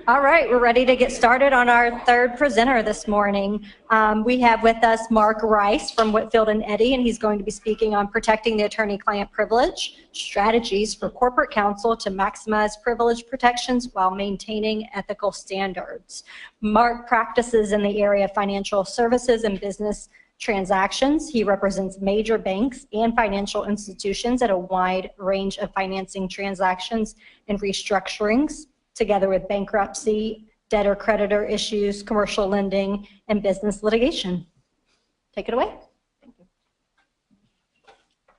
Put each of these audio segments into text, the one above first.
All right, we're ready to get started on our third presenter this morning. We have with us Mark Rice from Whitfield & Eddy, and he's going to be speaking on protecting the attorney-client privilege, strategies for corporate counsel to maximize privilege protections while maintaining ethical standards. Mark practices in the area of financial services and business transactions. He represents major banks and financial institutions at a wide range of financing transactions and restructurings, together with bankruptcy, debtor-creditor issues, commercial lending, and business litigation. Take it away. Thank you.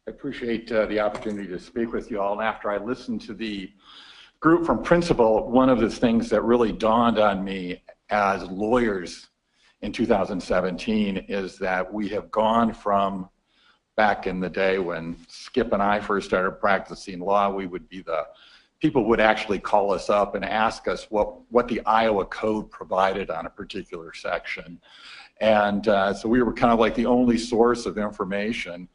I appreciate the opportunity to speak with you all. And after I listened to the group from Principal, one of the things that really dawned on me as lawyers in 2017 is that we have gone from back in the day when Skip and I first started practicing law, we would be the people would actually call us up and ask us what the Iowa Code provided on a particular section. And so we were kind of like the only source of information.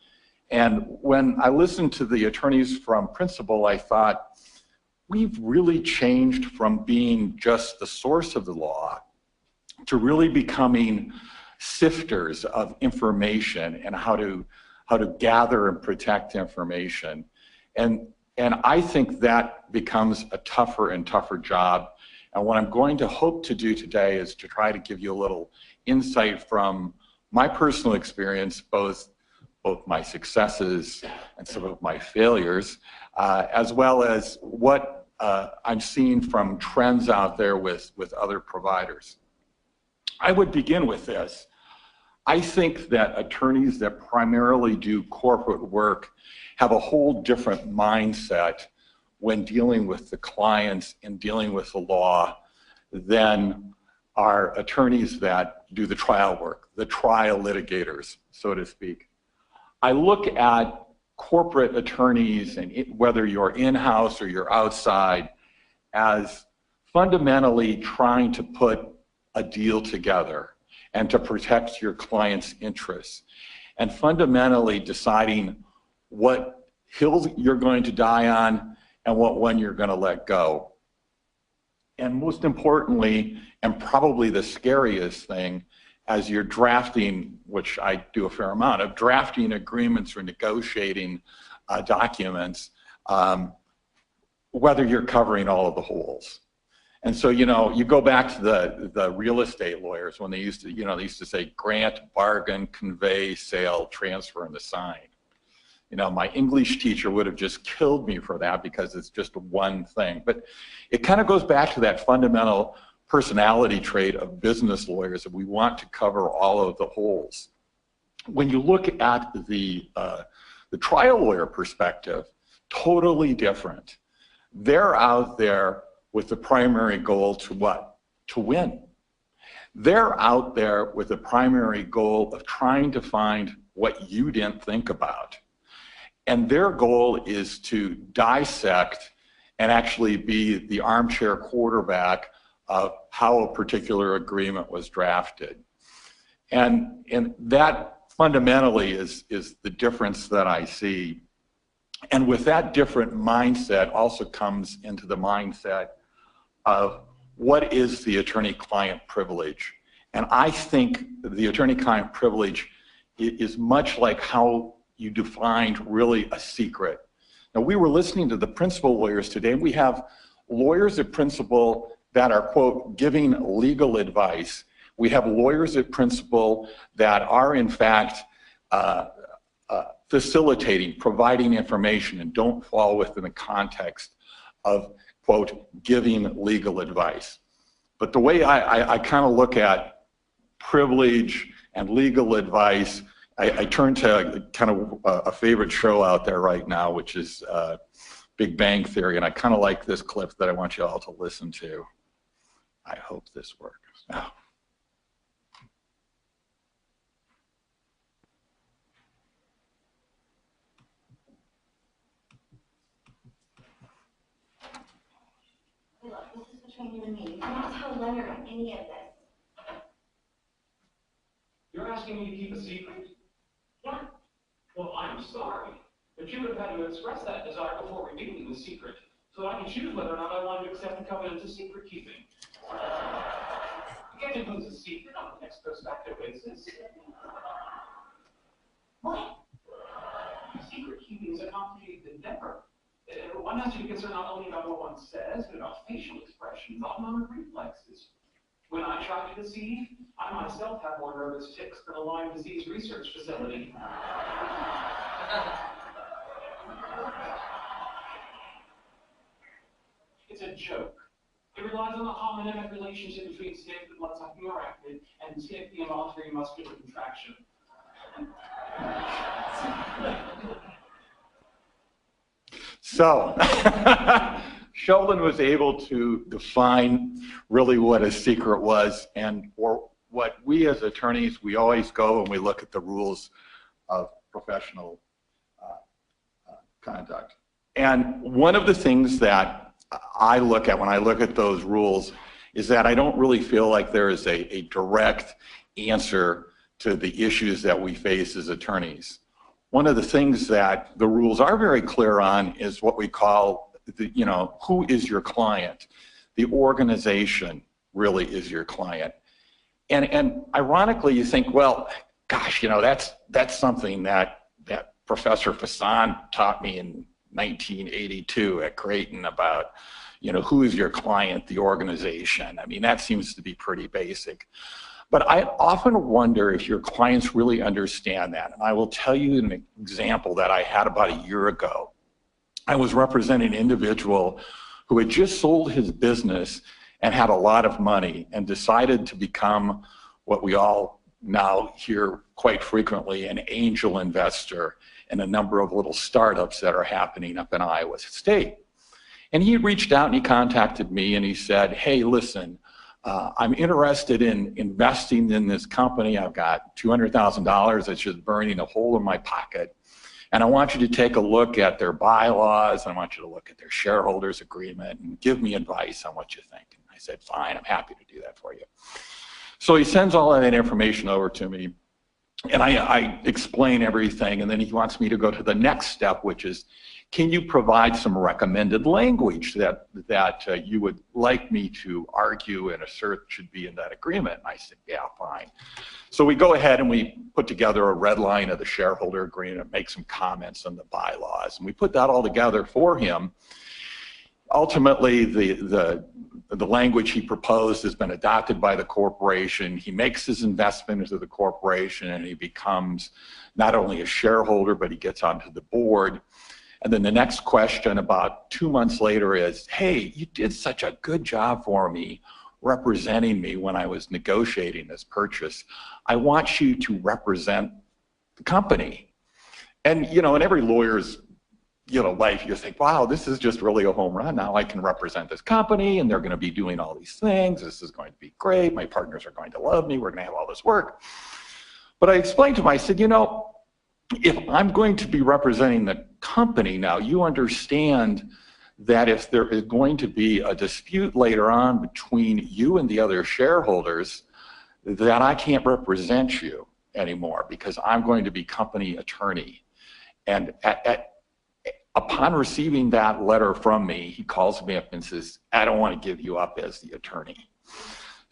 And when I listened to the attorneys from Principal, I thought, we've really changed from being just the source of the law to really becoming sifters of information and how to gather and protect information. And I think that becomes a tougher and tougher job. And what I'm going to hope to do today is to try to give you a little insight from my personal experience, both my successes and some of my failures, as well as what I'm seeing from trends out there with other providers. I would begin with this. I think that attorneys that primarily do corporate work have a whole different mindset when dealing with the clients and dealing with the law than our attorneys that do the trial work, the trial litigators, so to speak. I look at corporate attorneys, and whether you're in-house or you're outside, as fundamentally trying to put a deal together and to protect your client's interests, and fundamentally deciding what hill you're going to die on and what one you're going to let go. And most importantly, and probably the scariest thing, as you're drafting, which I do a fair amount of, drafting agreements or negotiating documents, whether you're covering all of the holes. And so, you know, you go back to the real estate lawyers when they used to say grant, bargain, convey, sale, transfer, and assign. You know, my English teacher would have just killed me for that because it's just one thing. But it kind of goes back to that fundamental personality trait of business lawyers that we want to cover all of the holes. When you look at the trial lawyer perspective, totally different. They're out there with the primary goal to what? To win. They're out there with the primary goal of trying to find what you didn't think about. And their goal is to dissect and actually be the armchair quarterback of how a particular agreement was drafted. And that fundamentally is the difference that I see. And with that different mindset also comes into the mindset of what is the attorney-client privilege. And I think the attorney-client privilege is much like how you defined really a secret. Now, we were listening to the Principal lawyers today, and we have lawyers at Principal that are, quote, giving legal advice. We have lawyers at Principal that are, in fact, facilitating, providing information, and don't fall within the context of, quote, giving legal advice. But the way I kind of look at privilege and legal advice, I turn to kind of a favorite show out there right now, which is Big Bang Theory, and I kind of like this clip that I want you all to listen to. I hope this works. Oh. Look, this is between you and me. You cannot tell Leonard any of this. You're asking me to keep a secret? Yeah. Well, I'm sorry, but you would have had to express that desire before revealing the secret so that I can choose whether or not I want to accept the covenant of secret keeping. You can't impose a secret on an ex post facto basis. What? Secret keeping is a complicated endeavor. One has to be concerned not only about what one says, but about facial expressions, autonomic reflexes. When I try to deceive, I myself have more nervous tics than a Lyme disease research facility. It's a joke. It relies on the homonymic relationship between tick, the blood-sucking arachnid, and tick, the involuntary muscular contraction. So, Sheldon was able to define really what a secret was, and for what we as attorneys, we always go and we look at the rules of professional conduct. And one of the things that I look at when I look at those rules is that I don't really feel like there is a direct answer to the issues that we face as attorneys. One of the things that the rules are very clear on is what we call, who is your client? The organization really is your client. And ironically, you think, well, gosh, that's something that Professor Fasson taught me in 1982 at Creighton about, who is your client, the organization. I mean, that seems to be pretty basic. But I often wonder if your clients really understand that. And I will tell you an example that I had about a year ago. I was representing an individual who had just sold his business and had a lot of money and decided to become what we all now hear quite frequently, an angel investor in a number of little startups that are happening up in Iowa State. And he reached out and he contacted me and he said, hey, listen, I'm interested in investing in this company. I've got $200,000 that's just burning a hole in my pocket. And I want you to take a look at their bylaws. I want you to look at their shareholders agreement and give me advice on what you think. And I said, fine, I'm happy to do that for you. So he sends all of that information over to me. And I explain everything. And then he wants me to go to the next step, which is, can you provide some recommended language that you would like me to argue and assert should be in that agreement? And I said, yeah, fine. So we go ahead and we put together a red line of the shareholder agreement, make some comments on the bylaws, and we put that all together for him. Ultimately, the language he proposed has been adopted by the corporation. He makes his investment into the corporation and he becomes not only a shareholder, but he gets onto the board. And then the next question about 2 months later is, hey, you did such a good job for me representing me when I was negotiating this purchase. I want you to represent the company. And, in every lawyer's, life, you think, wow, this is just really a home run. Now I can represent this company and they're going to be doing all these things. This is going to be great. My partners are going to love me. We're going to have all this work. But I explained to him, I said, if I'm going to be representing the company now, you understand that if there is going to be a dispute later on between you and the other shareholders, that I can't represent you anymore because I'm going to be company attorney. And upon receiving that letter from me, he calls me up and says, I don't want to give you up as the attorney.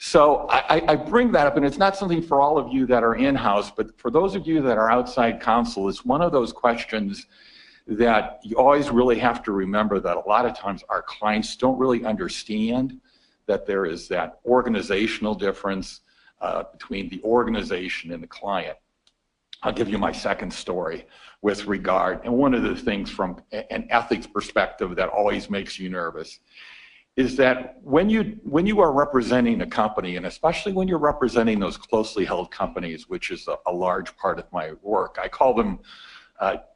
So I bring that up, and it's not something for all of you that are in-house, but for those of you that are outside counsel, it's one of those questions that you always really have to remember that a lot of times our clients don't really understand that there is that organizational difference between the organization and the client. I'll give you my second story with regard, and one of the things from an ethics perspective that always makes you nervous is that when you are representing a company, and especially when you're representing those closely held companies, which is a large part of my work, I call them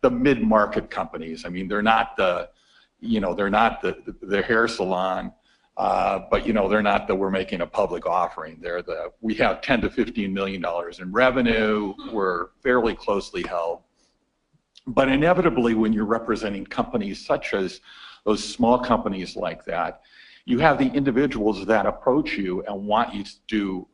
the mid-market companies. I mean, they're not the hair salon, but they're not the we're making a public offering. We have $10 to $15 million in revenue. We're fairly closely held. But inevitably, when you're representing companies such as those small companies like that, you have the individuals that approach you and want you to do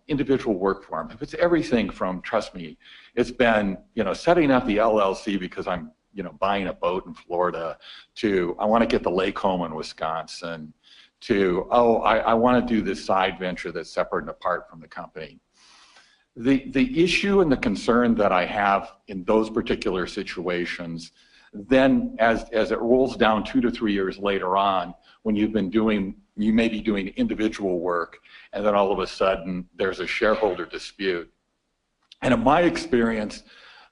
individual work for them. If it's everything from, trust me, it's been, setting up the LLC because I'm buying a boat in Florida, to I want to get the lake home in Wisconsin, to, oh, I want to do this side venture that's separate and apart from the company. The issue and the concern that I have in those particular situations, then as it rolls down 2 to 3 years later on, when you may be doing individual work, and then all of a sudden there's a shareholder dispute. And in my experience,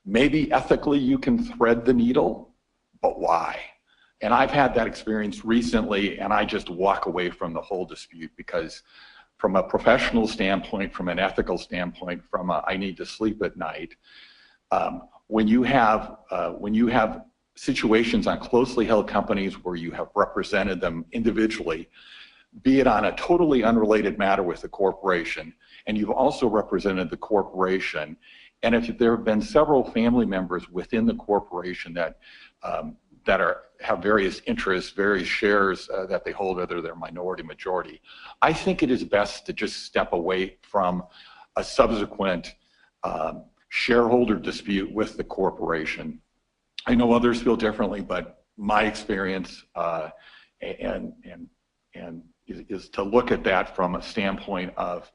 maybe ethically you can thread the needle, but why? And I've had that experience recently, and I just walk away from the whole dispute, because from a professional standpoint, from an ethical standpoint, from a I need to sleep at night, when you have situations on closely held companies where you have represented them individually, be it on a totally unrelated matter with the corporation, and you've also represented the corporation, and if there have been several family members within the corporation that have various interests, various shares that they hold, whether they're minority, majority, I think it is best to just step away from a subsequent shareholder dispute with the corporation. I know others feel differently, but my experience is to look at that from a standpoint of,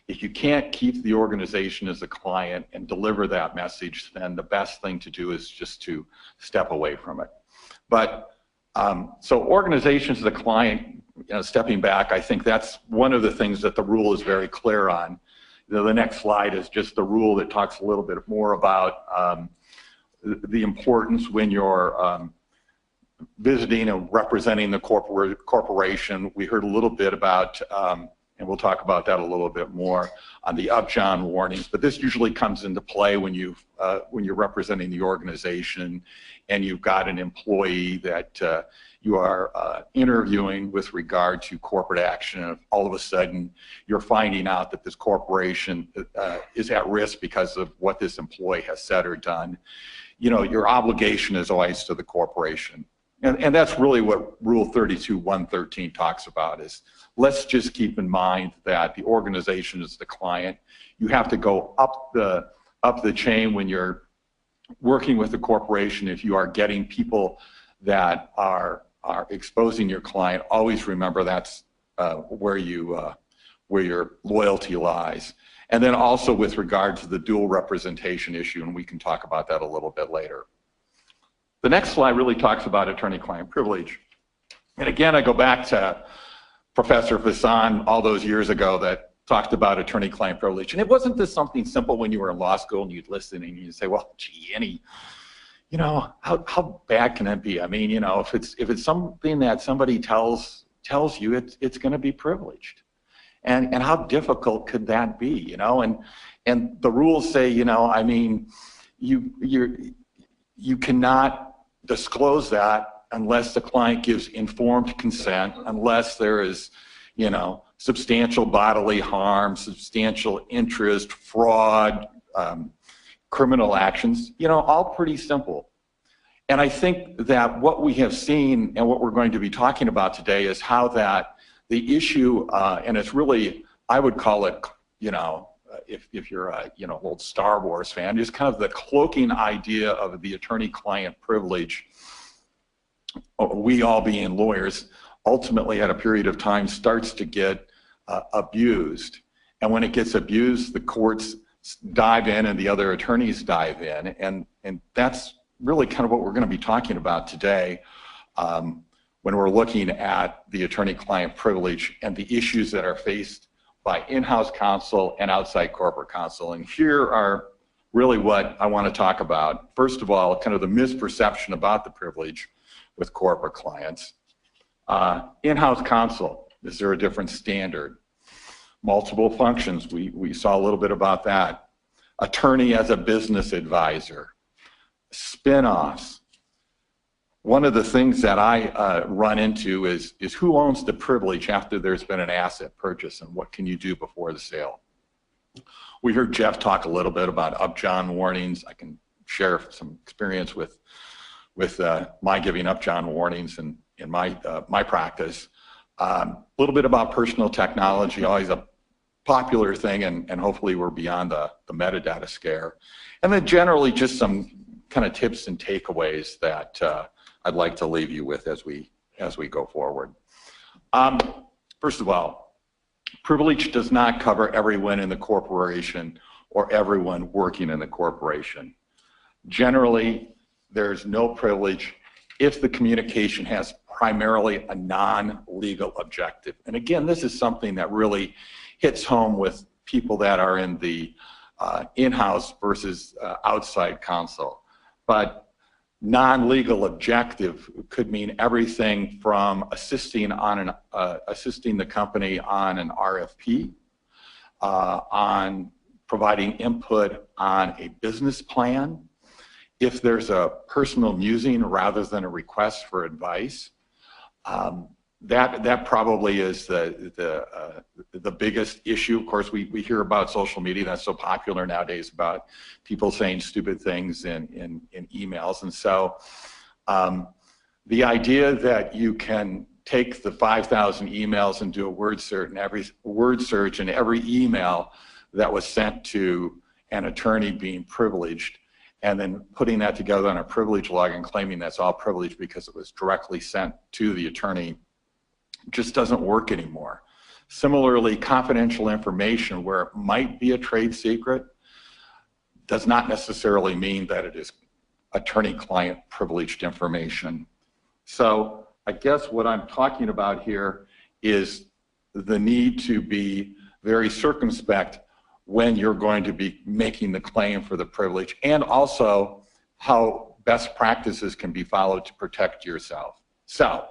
if you can't keep the organization as a client and deliver that message, then the best thing to do is just to step away from it. But so organizations as a client, stepping back, I think that's one of the things that the rule is very clear on. The next slide is just the rule that talks a little bit more about the importance when you're visiting and representing the corporation. We heard a little bit about, and we'll talk about that a little bit more, on the Upjohn warnings, but this usually comes into play when you're representing the organization and you've got an employee that you are interviewing with regard to corporate action, and all of a sudden you're finding out that this corporation is at risk because of what this employee has said or done. Your obligation is always to the corporation. And that's really what Rule 32.113 talks about, is let's just keep in mind that the organization is the client. You have to go up the chain when you're working with the corporation. If you are getting people that are exposing your client, always remember that's where your loyalty lies. And then also with regard to the dual representation issue, and we can talk about that a little bit later. The next slide really talks about attorney-client privilege. And again, I go back to Professor Fasson all those years ago that talked about attorney-client privilege. And it wasn't just something simple when you were in law school and you'd listen and you'd say, well, gee, how bad can that be? I mean, if it's something that somebody tells you, it's going to be privileged. And how difficult could that be, And the rules say, I mean, you cannot disclose that unless the client gives informed consent, unless there is, substantial bodily harm, substantial interest, fraud, criminal actions, all pretty simple. And I think that what we have seen and what we're going to be talking about today is how that the issue, and it's really, I would call it, if you're a old Star Wars fan, just kind of the cloaking idea of the attorney-client privilege, we all being lawyers, ultimately at a period of time starts to get abused. And when it gets abused, the courts dive in and the other attorneys dive in. And that's really kind of what we're going to be talking about today when we're looking at the attorney-client privilege and the issues that are faced by in-house counsel and outside corporate counsel. And here are really what I want to talk about. First of all, kind of the misperception about the privilege with corporate clients. In-house counsel, is there a different standard? Multiple functions, we saw a little bit about that. Attorney as a business advisor. Spin-offs. One of the things that I run into is who owns the privilege after there's been an asset purchase, and what can you do before the sale? We heard Jeff talk a little bit about Upjohn warnings. I can share some experience with my giving Upjohn warnings in my practice. A little bit about personal technology, always a popular thing, and hopefully we're beyond the metadata scare. And then generally just some kind of tips and takeaways that I'd like to leave you with as we go forward. First of all, privilege does not cover everyone in the corporation or everyone working in the corporation. Generally, there's no privilege if the communication has primarily a non-legal objective. And again, this is something that really hits home with people that are in the in-house versus outside counsel. But non-legal objective could mean everything from assisting the company on an RFP, on providing input on a business plan, if there's a personal musing rather than a request for advice. That probably is the biggest issue. Of course, we hear about social media. That's so popular nowadays, about people saying stupid things in emails. And so the idea that you can take the 5,000 emails and do a word search, and every email that was sent to an attorney being privileged, and then putting that together on a privilege log and claiming that's all privileged because it was directly sent to the attorney, just doesn't work anymore. Similarly, confidential information where it might be a trade secret does not necessarily mean that it is attorney-client privileged information. So I guess what I'm talking about here is the need to be very circumspect when you're going to be making the claim for the privilege, and also how best practices can be followed to protect yourself. So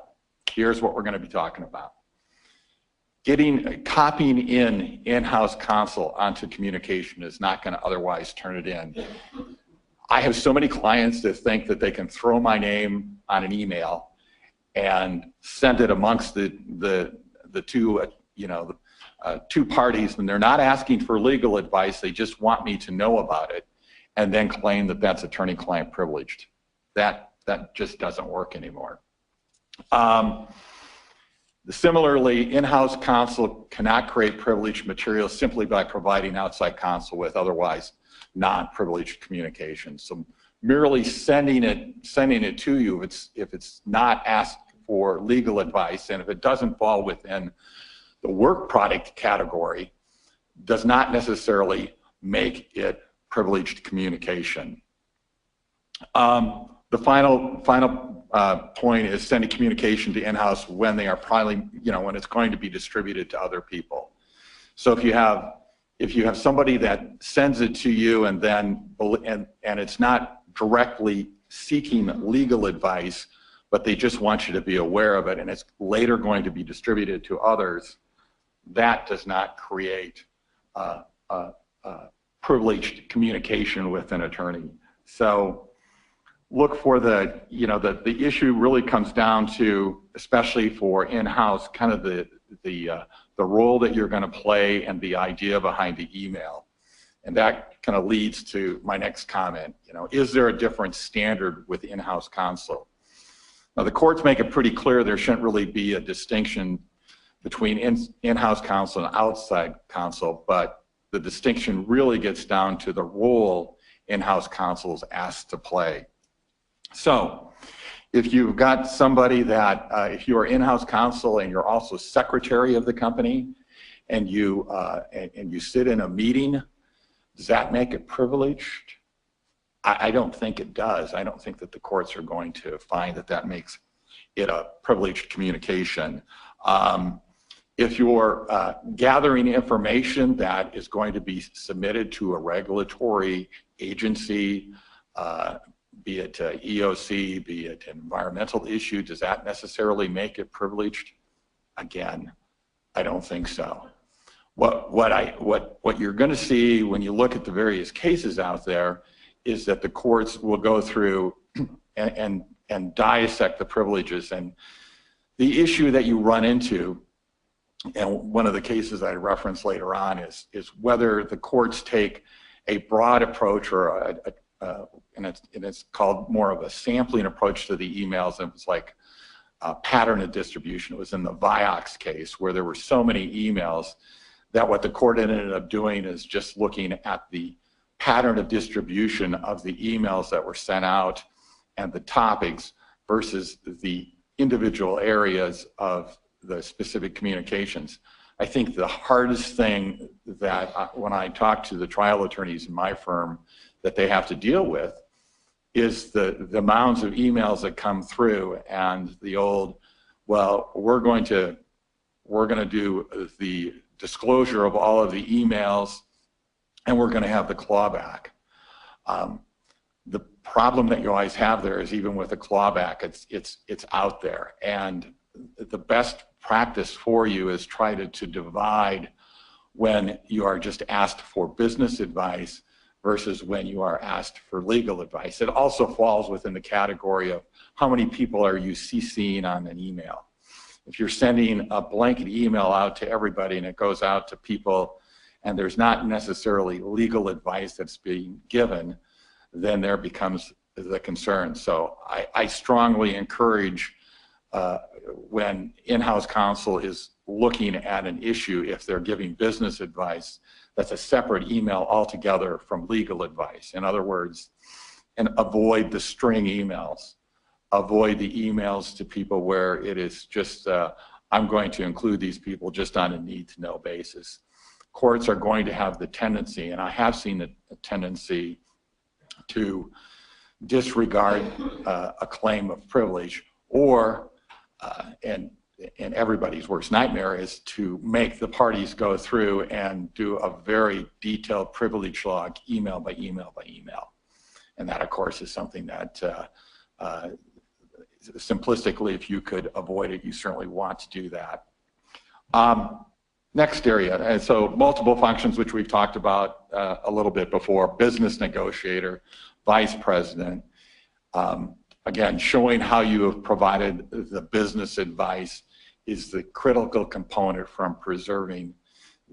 here's what we're going to be talking about. Copying in-house counsel onto communication is not going to otherwise turn it in. I have so many clients that think that they can throw my name on an email and send it amongst the two, two parties, and they're not asking for legal advice. They just want me to know about it, and then claim that that's attorney-client privileged. That just doesn't work anymore. Similarly, in-house counsel cannot create privileged material simply by providing outside counsel with otherwise non-privileged communication. So merely sending it to you, if it's not asked for legal advice, and if it doesn't fall within the work product category, does not necessarily make it privileged communication. The final point is sending communication to in-house when they are when it's going to be distributed to other people. So if you have somebody that sends it to you and it's not directly seeking legal advice, but they just want you to be aware of it, and it's later going to be distributed to others, that does not create privileged communication with an attorney. So look for the issue really comes down to, especially for in-house, kind of the role that you're going to play and the idea behind the email. And that kind of leads to my next comment. Is there a different standard with in-house counsel? Now, the courts make it pretty clear there shouldn't really be a distinction between in-house counsel and outside counsel, but the distinction really gets down to the role in-house counsel is asked to play. So if you've got somebody that, if you are in-house counsel and you're also secretary of the company, and you sit in a meeting, does that make it privileged? I don't think it does. I don't think that the courts are going to find that makes it a privileged communication. If you're gathering information that is going to be submitted to a regulatory agency, be it EOC, be it an environmental issue, does that necessarily make it privileged? Again, I don't think so. What you're going to see when you look at the various cases out there is that the courts will go through and dissect the privileges. And the issue that you run into, and one of the cases I reference later on, is whether the courts take a broad approach or and it's called more of a sampling approach to the emails. And it's like a pattern of distribution. It was in the Vioxx case where there were so many emails that what the court ended up doing is just looking at the pattern of distribution of the emails that were sent out and the topics versus the individual areas of the specific communications. I think the hardest thing that when I talk to the trial attorneys in my firm that they have to deal with is the mounds of emails that come through and the old, well, we're going to do the disclosure of all of the emails and we're going to have the clawback. The problem that you always have there is even with the clawback, it's out there. And the best practice for you is try to divide when you are just asked for business advice versus when you are asked for legal advice. It also falls within the category of how many people are you CCing on an email. If you're sending a blanket email out to everybody and it goes out to people and there's not necessarily legal advice that's being given, then there becomes the concern. So I strongly encourage when in-house counsel is looking at an issue, if they're giving business advice, that's a separate email altogether from legal advice. In other words, and avoid the string emails. Avoid the emails to people where it is just, I'm going to include these people just on a need-to-know basis. Courts are going to have the tendency, and I have seen a tendency to disregard a claim of privilege, or, and everybody's worst nightmare is to make the parties go through and do a very detailed privilege log, email by email by email. And that, of course, is something that simplistically, if you could avoid it, you certainly want to do that. Next area, and so multiple functions, which we've talked about a little bit before: business negotiator, vice president. Again, showing how you have provided the business advice is the critical component from preserving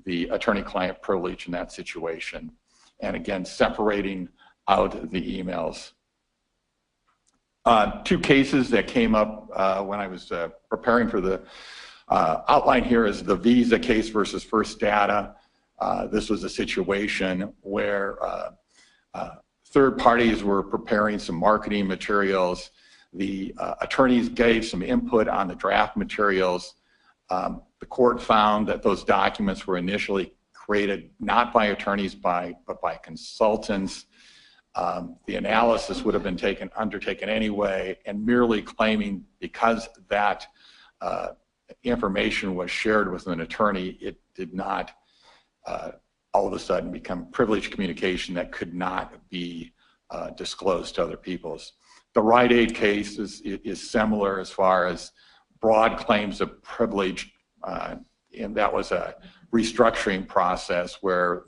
the attorney-client privilege in that situation. And again, separating out the emails. Two cases that came up when I was preparing for the outline here is the Visa case versus First Data. This was a situation where third parties were preparing some marketing materials. The attorneys gave some input on the draft materials. The court found that those documents were initially created not by attorneys but by consultants. The analysis would have been undertaken anyway, and merely claiming because that information was shared with an attorney, it did not all of a sudden become privileged communication that could not be disclosed to other peoples. The Rite Aid case is similar as far as broad claims of privilege, and that was a restructuring process where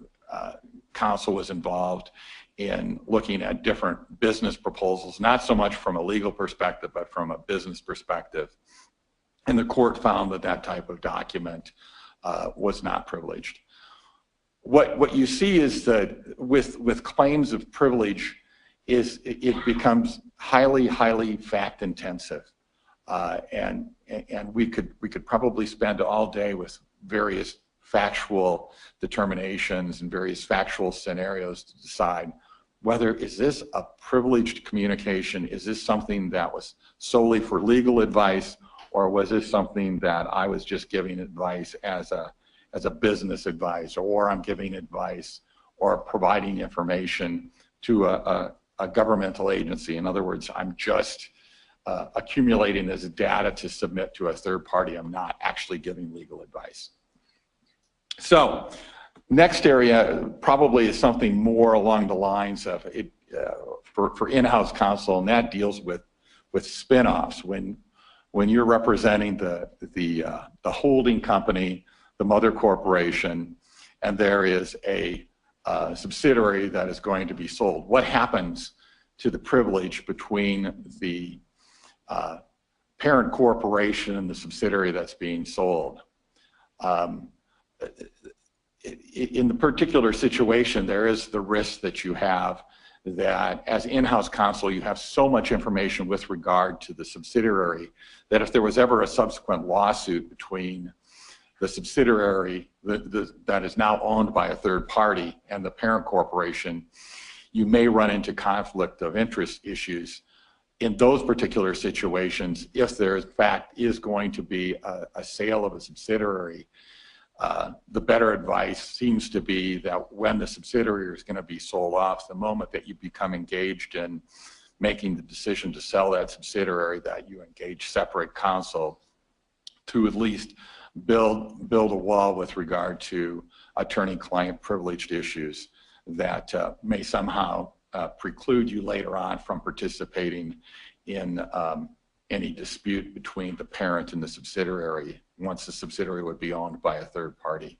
counsel was involved in looking at different business proposals, not so much from a legal perspective, but from a business perspective. And the court found that that type of document was not privileged. What you see is that with claims of privilege, it becomes highly fact intensive, and we could probably spend all day with various factual determinations and various factual scenarios to decide whether is this a privileged communication, is this something that was solely for legal advice, or was this something that I was just giving advice as a business advice, or I'm giving advice or providing information to a governmental agency. In other words, I'm just accumulating this data to submit to a third party. I'm not actually giving legal advice. So next area probably is something more along the lines of it for in-house counsel, and that deals with spin-offs. When you're representing the holding company, the mother corporation, and there is a subsidiary that is going to be sold. What happens to the privilege between the parent corporation and the subsidiary that's being sold? In the particular situation, there is the risk that you have that as in-house counsel, you have so much information with regard to the subsidiary that if there was ever a subsequent lawsuit between the subsidiary that is now owned by a third party and the parent corporation, you may run into conflict of interest issues in those particular situations if there in fact is going to be a sale of a subsidiary. The better advice seems to be that when the subsidiary is going to be sold off, the moment that you become engaged in making the decision to sell that subsidiary, that you engage separate counsel to at least build a wall with regard to attorney-client privileged issues that may somehow preclude you later on from participating in any dispute between the parent and the subsidiary once the subsidiary would be owned by a third party.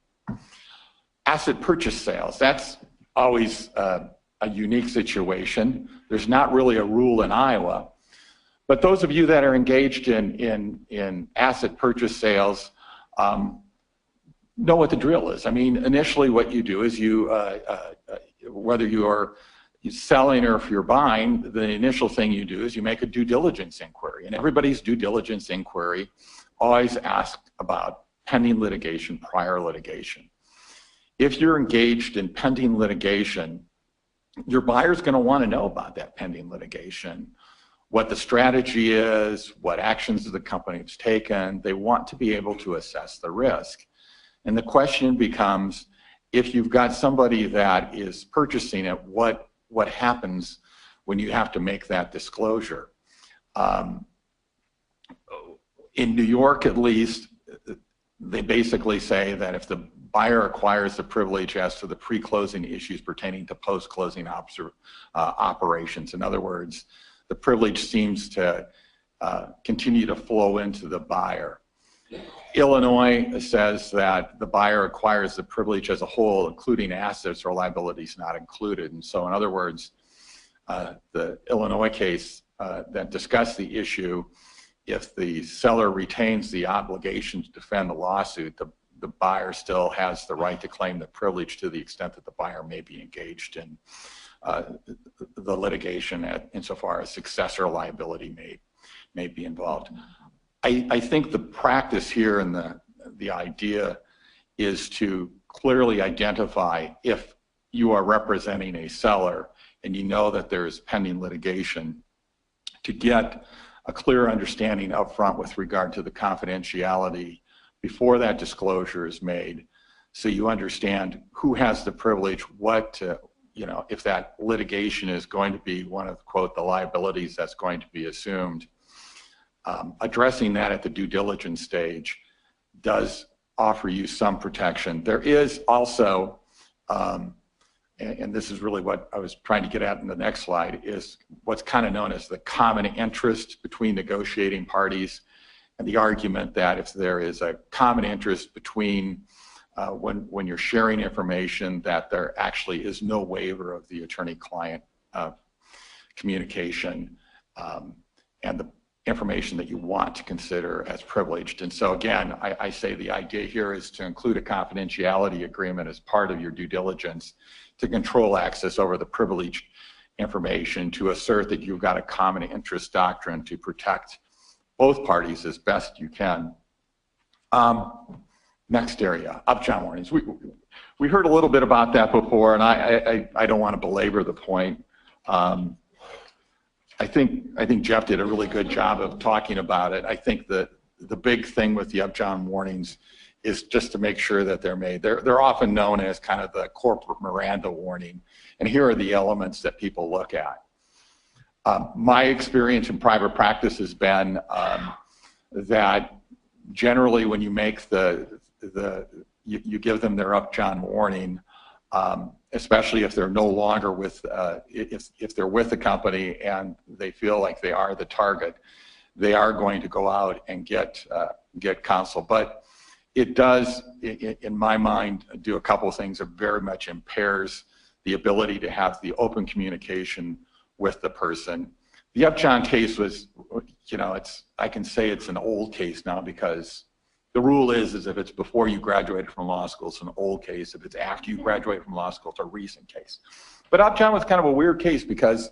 Asset purchase sales, that's always a unique situation. There's not really a rule in Iowa, but those of you that are engaged in asset purchase sales know what the drill is. I mean, initially what you do is you, whether you are selling or if you're buying, the initial thing you do is you make a due diligence inquiry, and everybody's due diligence inquiry always asks about pending litigation, prior litigation. If you're engaged in pending litigation, your buyer's going to want to know about that pending litigation, what the strategy is, what actions the company has taken. They want to be able to assess the risk. And the question becomes, if you've got somebody that is purchasing it, what happens when you have to make that disclosure? In New York, at least, they basically say that if the buyer acquires the privilege as to the pre-closing issues pertaining to post-closing operations, in other words, the privilege seems to continue to flow into the buyer. Illinois says that the buyer acquires the privilege as a whole, including assets or liabilities not included. And so, in other words, the Illinois case that discussed the issue, if the seller retains the obligation to defend the lawsuit, the buyer still has the right to claim the privilege to the extent that the buyer may be engaged in the litigation insofar as successor liability may be involved. I think the practice here and the idea is to clearly identify if you are representing a seller and you know that there is pending litigation, to get a clear understanding up front with regard to the confidentiality before that disclosure is made, so you understand who has the privilege, if that litigation is going to be one of, quote, the liabilities that's going to be assumed. Addressing that at the due diligence stage does offer you some protection. There is also, and this is really what I was trying to get at in the next slide, is what's kind of known as the common interest between negotiating parties, and the argument that if there is a common interest between when you're sharing information, that there actually is no waiver of the attorney-client communication and the information that you want to consider as privileged. And so again, I say the idea here is to include a confidentiality agreement as part of your due diligence to control access over the privileged information, to assert that you've got a common interest doctrine to protect both parties as best you can. Next area, Upjohn warnings. We heard a little bit about that before, and I don't want to belabor the point. I think Jeff did a really good job of talking about it. I think that the big thing with the Upjohn warnings is just to make sure that they're made. They're often known as kind of the corporate Miranda warning, and here are the elements that people look at. My experience in private practice has been that generally when you make you give them their Upjohn warning, especially if they're no longer with, if they're with the company and they feel like they are the target, they are going to go out and get counsel. But it does, in my mind, do a couple of things. It very much impairs the ability to have the open communication with the person. The Upjohn case was, I can say it's an old case now, because the rule is if it's before you graduated from law school, it's an old case. If it's after you graduated from law school, it's a recent case. But Upjohn was kind of a weird case because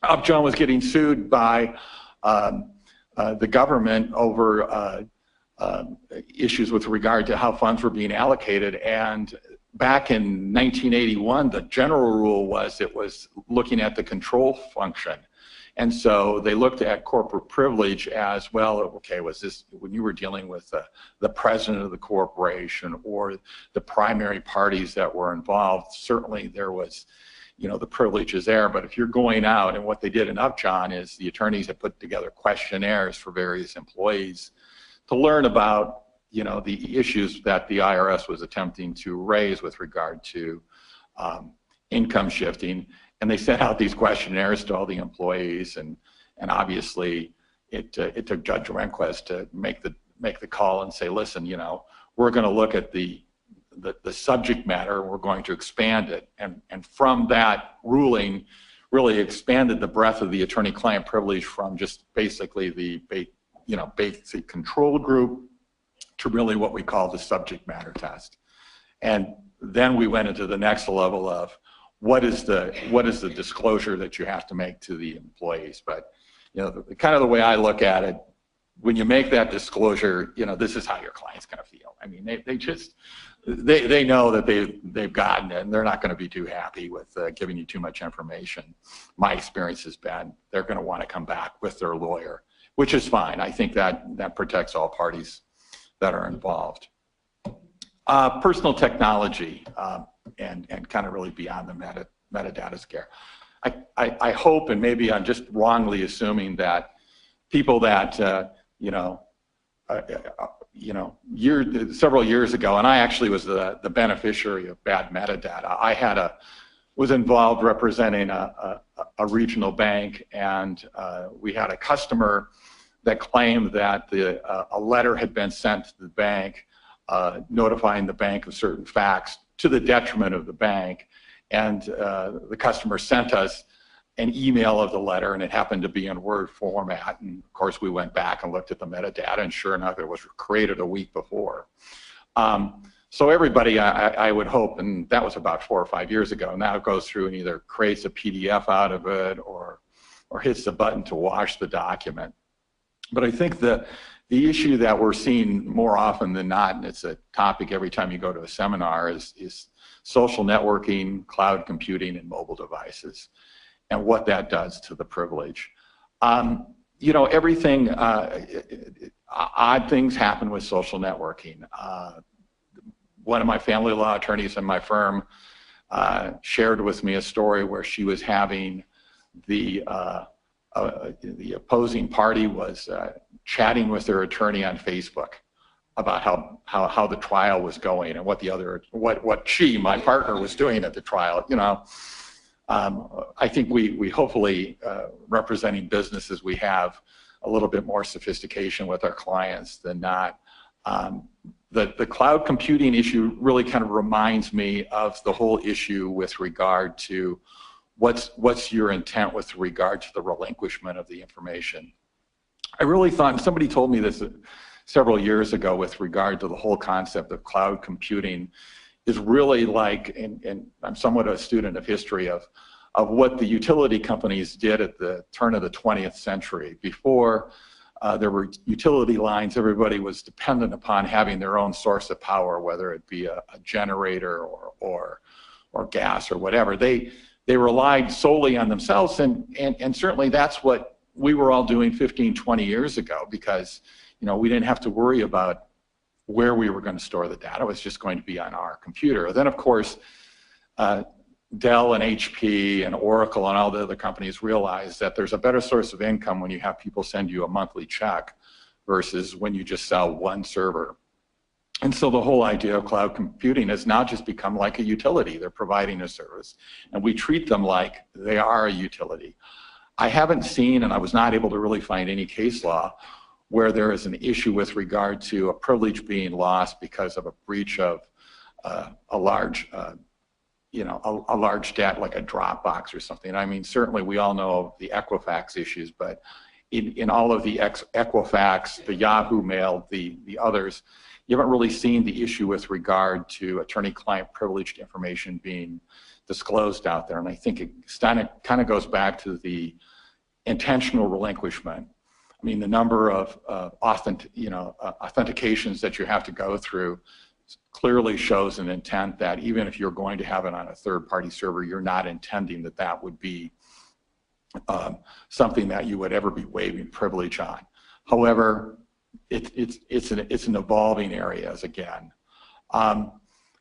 Upjohn was getting sued by the government over issues with regard to how funds were being allocated. And back in 1981, the general rule was it was looking at the control function. And so they looked at corporate privilege as, well, okay, was this when you were dealing with the president of the corporation or the primary parties that were involved, certainly there was, you know, the privilege is there. But if you're going out, and what they did in Upjohn is the attorneys had put together questionnaires for various employees to learn about, you know, the issues that the IRS was attempting to raise with regard to income shifting. And they sent out these questionnaires to all the employees, and obviously it took Judge Rehnquist to make the call and say, listen, you know, we're going to look at the subject matter, and we're going to expand it. And from that ruling, really expanded the breadth of the attorney-client privilege from just basically the basic control group to really what we call the subject matter test. And then we went into the next level of what is the disclosure that you have to make to the employees. But, you know, kind of the way I look at it, when you make that disclosure, you know, this is how your client's going to feel. I mean, they know that they've gotten it, and they're not going to be too happy with giving you too much information. My experience has been they're going to want to come back with their lawyer, which is fine. I think that protects all parties that are involved. Personal technology and kind of really beyond the metadata scare. I hope, and maybe I'm just wrongly assuming that people that several years ago, and I actually was the beneficiary of bad metadata. I was involved representing a regional bank, and we had a customer that claimed that a letter had been sent to the bank notifying the bank of certain facts to the detriment of the bank. And the customer sent us an email of the letter, and it happened to be in Word format. And of course, we went back and looked at the metadata, and sure enough, it was created a week before. So everybody, I would hope, and that was about 4 or 5 years ago, now it goes through and either creates a PDF out of it or hits the button to wash the document. But I think the issue that we're seeing more often than not, and it's a topic every time you go to a seminar, is social networking, cloud computing, and mobile devices, and what that does to the privilege. You know, everything, odd things happen with social networking. One of my family law attorneys in my firm shared with me a story where she was having the opposing party was chatting with their attorney on Facebook about how the trial was going and what she, my partner, was doing at the trial. You know, I think we hopefully representing businesses, we have a little bit more sophistication with our clients than not. The cloud computing issue really kind of reminds me of the whole issue with regard to what's your intent with regard to the relinquishment of the information. I really thought, and somebody told me this several years ago with regard to the whole concept of cloud computing, is really like, and I'm somewhat a student of history of what the utility companies did at the turn of the 20th century. Before there were utility lines, everybody was dependent upon having their own source of power, whether it be a generator or gas or whatever. They relied solely on themselves, and certainly that's what we were all doing 15, 20 years ago, because, you know, we didn't have to worry about where we were going to store the data. It was just going to be on our computer. Then, of course, Dell and HP and Oracle and all the other companies realized that there's a better source of income when you have people send you a monthly check versus when you just sell one server. And so the whole idea of cloud computing has now just become like a utility. They're providing a service, and we treat them like they are a utility. I haven't seen, and I was not able to really find any case law where there is an issue with regard to a privilege being lost because of a breach of a large debt like a Dropbox or something. I mean, certainly we all know the Equifax issues, but in all of the Equifax, the Yahoo Mail, the others, you haven't really seen the issue with regard to attorney-client privileged information being disclosed out there. And I think it kind of goes back to the intentional relinquishment. I mean, the number of authentications that you have to go through clearly shows an intent that even if you're going to have it on a third-party server, you're not intending that that would be something that you would ever be waiving privilege on. However, it's an evolving area again.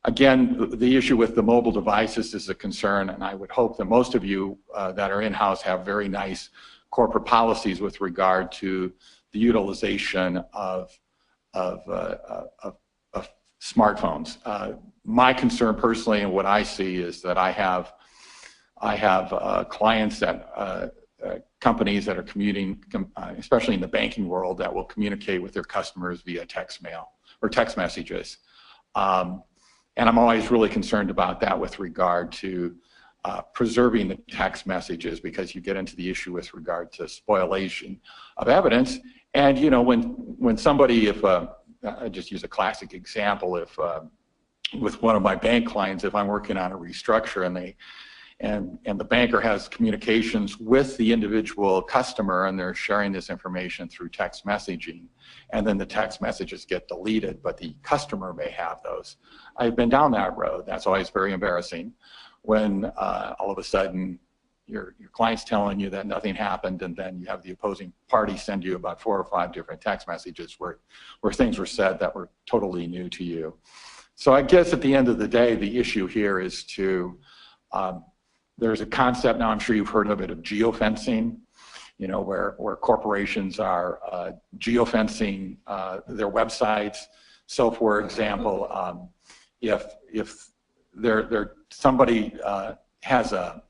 Again, the issue with the mobile devices is a concern, and I would hope that most of you that are in-house have very nice corporate policies with regard to the utilization of smartphones. My concern personally, and what I see, is that I have clients that companies that are commuting, especially in the banking world, that will communicate with their customers via text mail or text messages. And I'm always really concerned about that with regard to preserving the text messages, because you get into the issue with regard to spoliation of evidence. And you know, when somebody, if I just use a classic example, if with one of my bank clients, if I'm working on a restructure and the banker has communications with the individual customer and they're sharing this information through text messaging, and then the text messages get deleted, but the customer may have those. I've been down that road. That's always very embarrassing when all of a sudden your client's telling you that nothing happened, and then you have the opposing party send you about 4 or 5 different text messages where things were said that were totally new to you. So I guess at the end of the day, the issue here is to there's a concept now, I'm sure you've heard of it, of geofencing, you know, where corporations are geofencing their websites. So for example, if somebody has a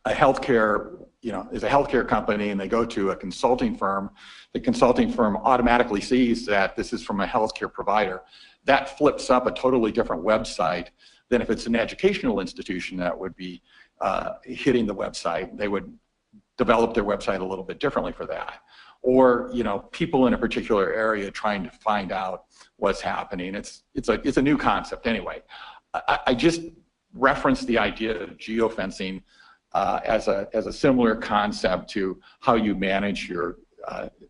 healthcare, you know, is a healthcare company and they go to a consulting firm, the consulting firm automatically sees that this is from a healthcare provider. That flips up a totally different website than if it's an educational institution that would be hitting the website. They would develop their website a little bit differently for that. Or, you know, people in a particular area trying to find out what's happening. It's a new concept anyway. I just referenced the idea of geofencing as a similar concept to how you manage your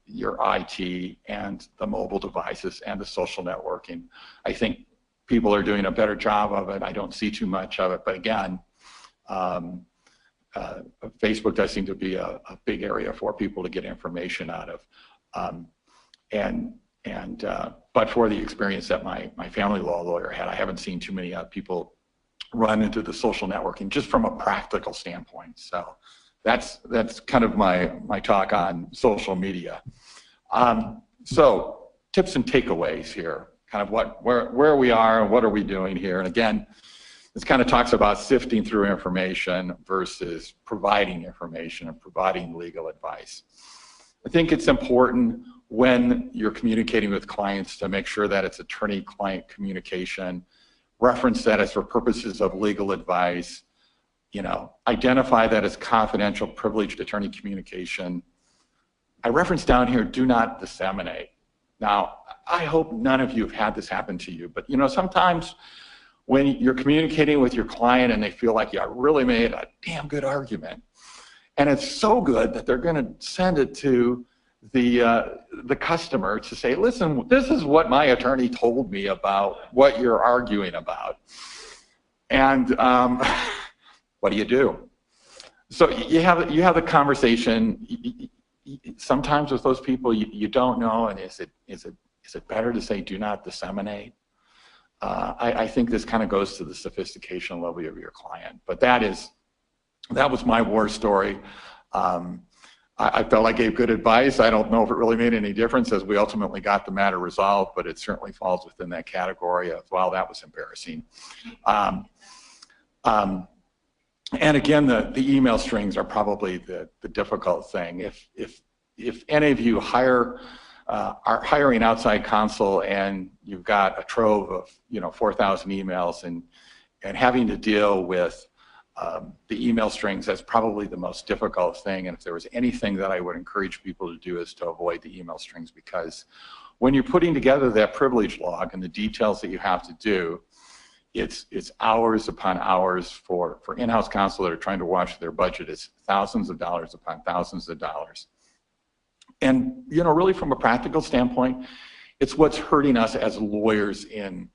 IT and the mobile devices and the social networking. I think people are doing a better job of it. I don't see too much of it, but again, Facebook does seem to be a big area for people to get information out of. But for the experience that my family law lawyer had, I haven't seen too many people run into the social networking just from a practical standpoint. So that's kind of my talk on social media. So tips and takeaways here, kind of where we are and what are we doing here. And again, this kind of talks about sifting through information versus providing information and providing legal advice. I think it's important when you're communicating with clients to make sure that it's attorney-client communication, reference that as for purposes of legal advice, you know, identify that as confidential, privileged attorney communication. I reference down here, do not disseminate. Now, I hope none of you have had this happen to you, but you know, sometimes when you're communicating with your client and they feel like you really made a damn good argument, and it's so good that they're going to send it to the customer to say, listen, this is what my attorney told me about what you're arguing about. And what do? So you have the conversation. Sometimes with those people you don't know, and is it better to say do not disseminate? I think this kind of goes to the sophistication level of your client, but that was my war story. I felt I gave good advice. I don't know if it really made any difference as we ultimately got the matter resolved, but it certainly falls within that category of, well, that was embarrassing. And again, the email strings are probably the difficult thing. If any of you are hiring outside counsel and you've got a trove of 4,000 emails and having to deal with the email strings, that's probably the most difficult thing. And if there was anything that I would encourage people to do is to avoid the email strings, because when you're putting together that privilege log and the details that you have to do, it's hours upon hours for in-house counsel that are trying to watch their budget. It's thousands of dollars upon thousands of dollars. And, you know, really from a practical standpoint, it's what's hurting us as lawyers in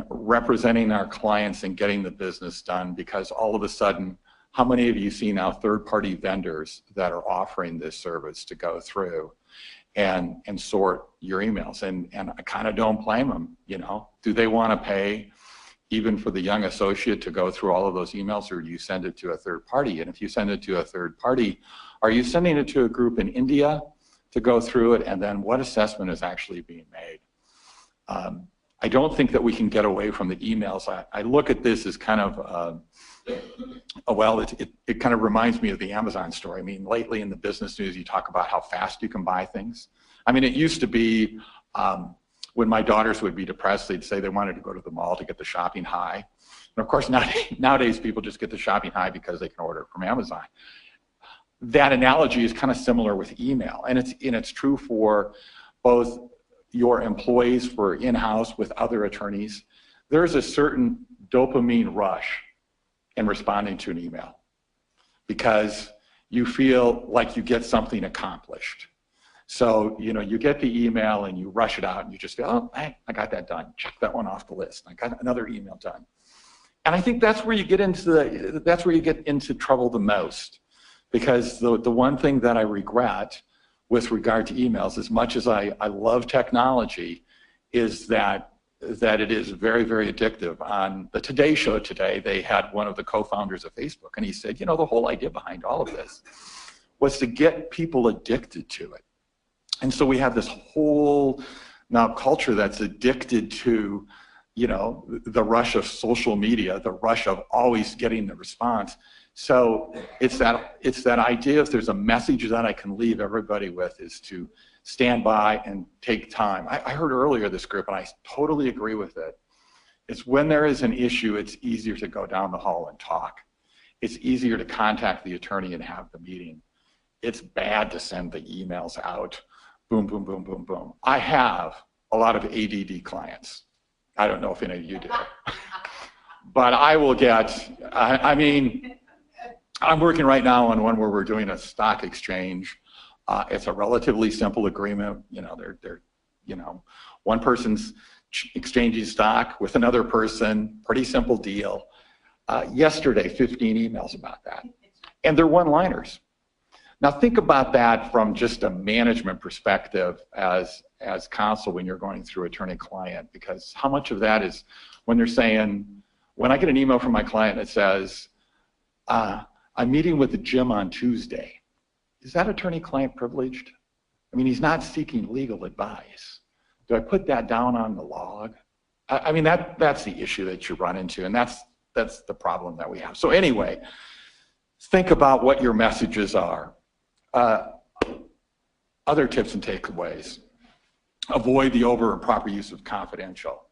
representing our clients and getting the business done, because all of a sudden, how many of you see now third-party vendors that are offering this service to go through and sort your emails? And I kind of don't blame them, you know. Do they want to pay even for the young associate to go through all of those emails, or do you send it to a third party? And if you send it to a third party, are you sending it to a group in India to go through it? And then what assessment is actually being made? I don't think that we can get away from the emails. I look at this as kind of, well, it kind of reminds me of the Amazon story. I mean, lately in the business news, you talk about how fast you can buy things. I mean, it used to be when my daughters would be depressed, they'd say they wanted to go to the mall to get the shopping high. And of course, nowadays people just get the shopping high because they can order it from Amazon. That analogy is kind of similar with email, and it's true for both your employees, for in-house with other attorneys. There's a certain dopamine rush in responding to an email because you feel like you get something accomplished. So, you know, you get the email and you rush it out and you just feel, oh, hey, I got that done. Check that one off the list. I got another email done. And I think that's where you get into trouble the most, because the one thing that I regret with regard to emails, as much as I love technology, is that it is very, very addictive. On the Today Show today, they had one of the co-founders of Facebook, and he said, you know, the whole idea behind all of this was to get people addicted to it. And so we have this whole now culture that's addicted to, you know, the rush of social media, the rush of always getting the response. So it's that idea, if there's a message that I can leave everybody with, is to stand by and take time. I heard earlier this group, and I totally agree with it. It's when there is an issue, it's easier to go down the hall and talk. It's easier to contact the attorney and have the meeting. It's bad to send the emails out, boom, boom, boom, boom, boom. I have a lot of ADD clients. I don't know if any of you do. But I will get, I mean, I'm working right now on one where we're doing a stock exchange. It's a relatively simple agreement. You know, they're you know, one person's exchanging stock with another person, pretty simple deal. Yesterday, 15 emails about that. And they're one-liners. Now think about that from just a management perspective as counsel when you're going through attorney-client, because how much of that is when they're saying, when I get an email from my client that says, I'm meeting with the Jim on Tuesday. Is that attorney-client privileged? I mean, he's not seeking legal advice. Do I put that down on the log? I mean, that's the issue that you run into, and that's the problem that we have. So anyway, think about what your messages are. Other tips and takeaways. Avoid the over and proper use of confidential.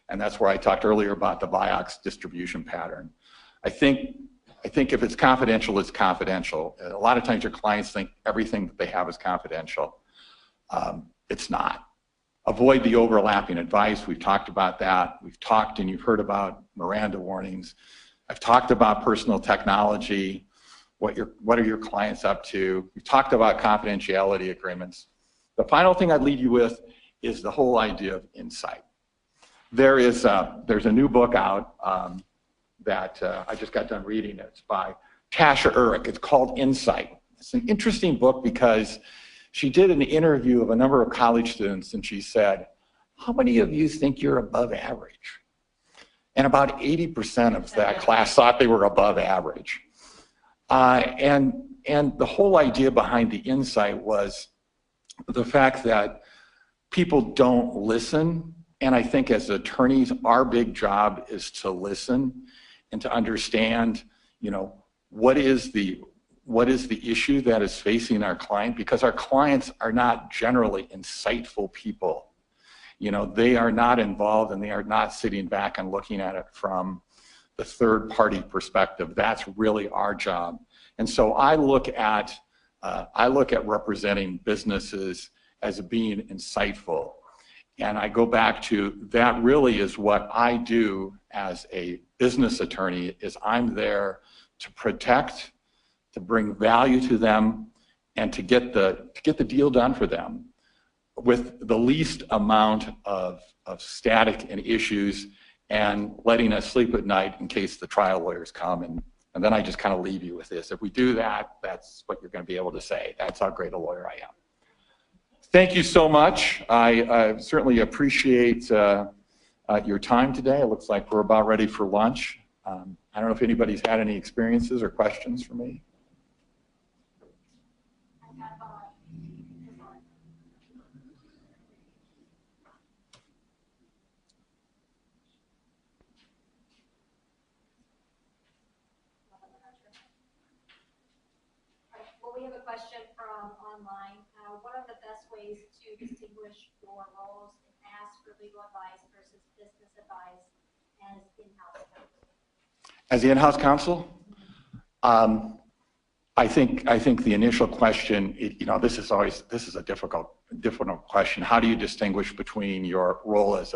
And that's where I talked earlier about the Vioxx distribution pattern. I think if it's confidential, it's confidential. A lot of times your clients think everything that they have is confidential. It's not. Avoid the overlapping advice. We've talked about that. We've talked and you've heard about Miranda warnings. I've talked about personal technology. What are your clients up to? We've talked about confidentiality agreements. The final thing I'd leave you with is the whole idea of insight. There's a new book out that I just got done reading. It's by Tasha Eurich. It's called Insight. It's an interesting book because she did an interview of a number of college students, and she said, how many of you think you're above average? And about 80% of that class thought they were above average. And the whole idea behind the insight was the fact that people don't listen. And I think as attorneys, our big job is to listen and to understand, you know, what is the issue that is facing our client, because our clients are not generally insightful people. You know, they are not involved and they are not sitting back and looking at it from the third party perspective. That's really our job. And so I look at representing businesses as being insightful. And I go back to that really is what I do as a business attorney, is I'm there to protect, to bring value to them, and to get the deal done for them with the least amount of static and issues, and letting us sleep at night in case the trial lawyers come. And then I just kind of leave you with this. If we do that, that's what you're going to be able to say. That's how great a lawyer I am. Thank you so much. I certainly appreciate your time today. It looks like we're about ready for lunch. I don't know if anybody's had any experiences or questions for me. Well, we have a question from online. What are the best ways to distinguish your roles and ask for legal advice versus business advice as in-house counsel? As the in-house counsel, I think the initial question, this is a difficult question. How do you distinguish between your role as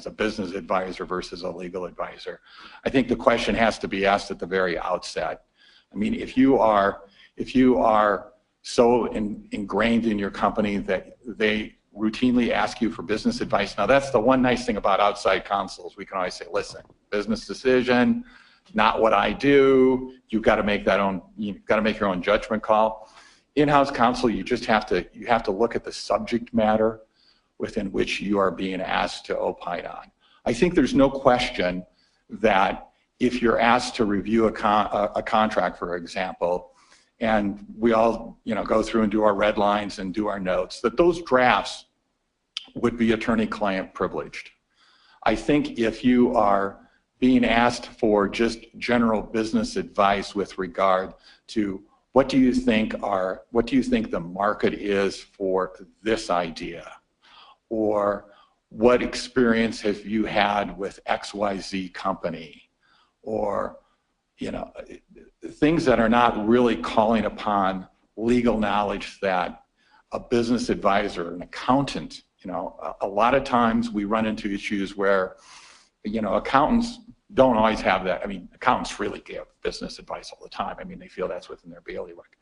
a business advisor versus a legal advisor? I think the question has to be asked at the very outset. I mean, if you are so ingrained in your company that they routinely ask you for business advice. Now, that's the one nice thing about outside counsels. We can always say, listen, business decision, not what I do. You've got to make your own judgment call. In-house counsel, you have to look at the subject matter within which you are being asked to opine on. I think there's no question that if you're asked to review a contract, for example, and we all go through and do our red lines and do our notes, that those drafts would be attorney-client privileged. I think if you are being asked for just general business advice with regard to what do you think the market is for this idea, or what experience have you had with XYZ company, or things that are not really calling upon legal knowledge that a business advisor, an accountant, a lot of times we run into issues where, accountants don't always have that. I mean, accountants really give business advice all the time. I mean, they feel that's within their bailiwick.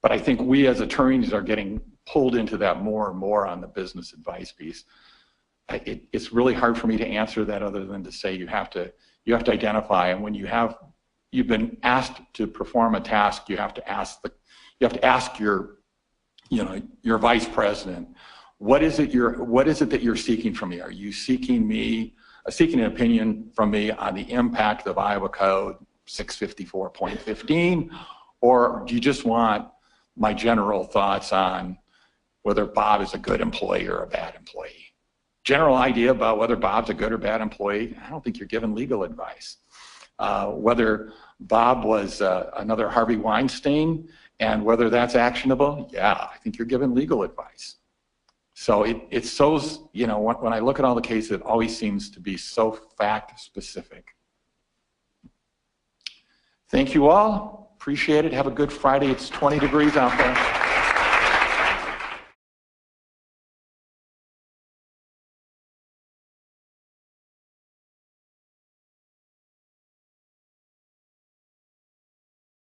But I think we as attorneys are getting pulled into that more and more on the business advice piece. It's really hard for me to answer that other than to say you have to identify, and when you've been asked to perform a task, you have to ask your vice president, what is it that you're seeking from me? Are you seeking an opinion from me on the impact of Iowa Code 654.15, or do you just want my general thoughts on whether Bob is a good employee or a bad employee? General idea about whether Bob's a good or bad employee, I don't think you're giving legal advice. Whether Bob was another Harvey Weinstein and whether that's actionable, yeah, I think you're giving legal advice. So it's so, when I look at all the cases, it always seems to be so fact specific. Thank you all. Appreciate it. Have a good Friday. It's 20 degrees out there.